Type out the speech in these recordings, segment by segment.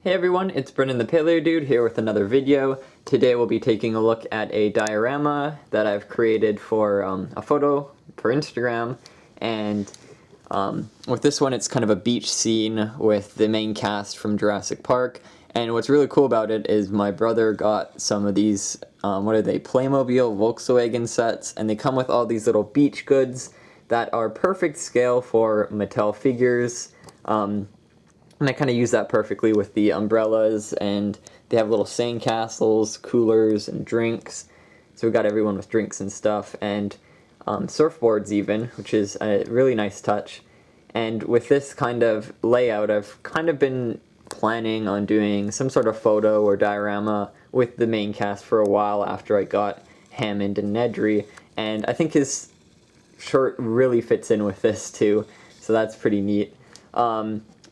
Hey everyone, it's Brendan the Paleo Dude here with another video. Today we'll be taking a look at a diorama that I've created for a photo for Instagram, and with this one it's kind of a beach scene with the main cast from Jurassic Park. And what's really cool about it is my brother got some of these, what are they, Playmobil Volkswagen sets, and they come with all these little beach goods that are perfect scale for Mattel figures. And I kind of use that perfectly with the umbrellas, and they have little sandcastles, coolers, and drinks. So we got everyone with drinks and stuff, and surfboards even, which is a really nice touch. And with this kind of layout, I've kind of been planning on doing some sort of photo or diorama with the main cast for a while after I got Hammond and Nedry, and I think his shirt really fits in with this too, so that's pretty neat.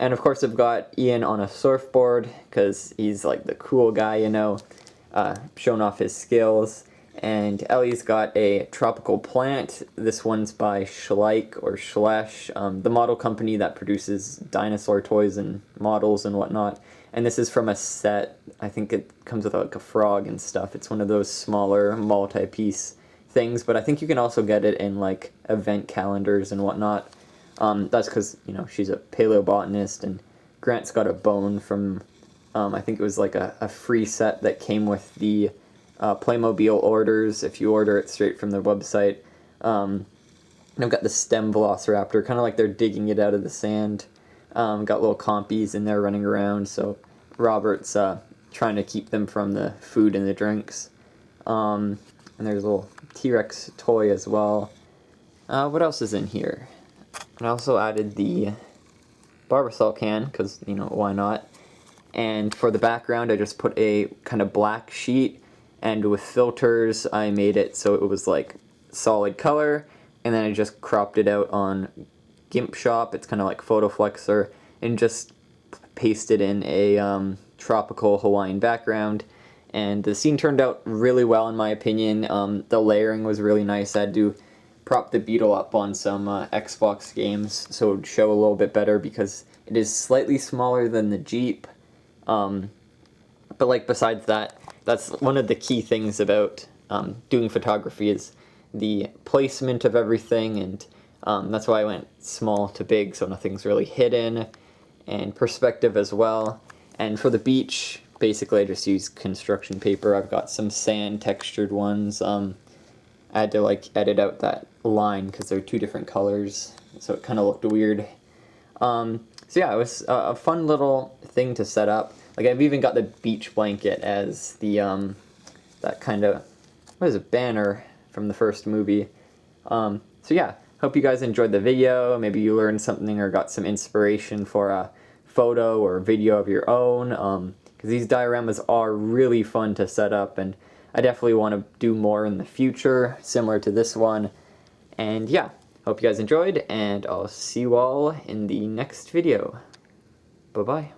And of course I've got Ian on a surfboard, because he's like the cool guy, you know, showing off his skills. And Ellie's got a tropical plant. This one's by Schleich or Schlesch, the model company that produces dinosaur toys and models and whatnot. And this is from a set. I think it comes with like a frog and stuff. It's one of those smaller multi-piece things, but I think you can also get it in like event calendars and whatnot. That's because, you know, she's a paleobotanist, and Grant's got a bone from, I think it was like a free set that came with the Playmobil orders, if you order it straight from their website. And I've got the stem velociraptor, kind of like they're digging it out of the sand. Got little compies in there running around, so Robert's trying to keep them from the food and the drinks. And there's a little T-Rex toy as well. What else is in here? And I also added the Barbasol can, because, you know, why not? And for the background, I just put a kind of black sheet, and with filters, I made it so it was like solid color, and then I just cropped it out on GIMP Shop. It's kind of like Photo Flexor, and just pasted in a tropical Hawaiian background. And the scene turned out really well, in my opinion. The layering was really nice. I had to prop the beetle up on some Xbox games so it would show a little bit better, because it is slightly smaller than the Jeep. But like besides that, that's one of the key things about doing photography, is the placement of everything, and that's why I went small to big, so nothing's really hidden, and perspective as well. And for the beach, basically I just used construction paper. I've got some sand textured ones. I had to like edit out that line because they're two different colors, so it kind of looked weird. So yeah, it was a fun little thing to set up. Like, I've even got the beach blanket as the that kind of, what is it, banner from the first movie. So yeah, hope you guys enjoyed the video. Maybe you learned something or got some inspiration for a photo or video of your own, because these dioramas are really fun to set up, and I definitely want to do more in the future, similar to this one. And yeah, hope you guys enjoyed, and I'll see you all in the next video. Bye-bye.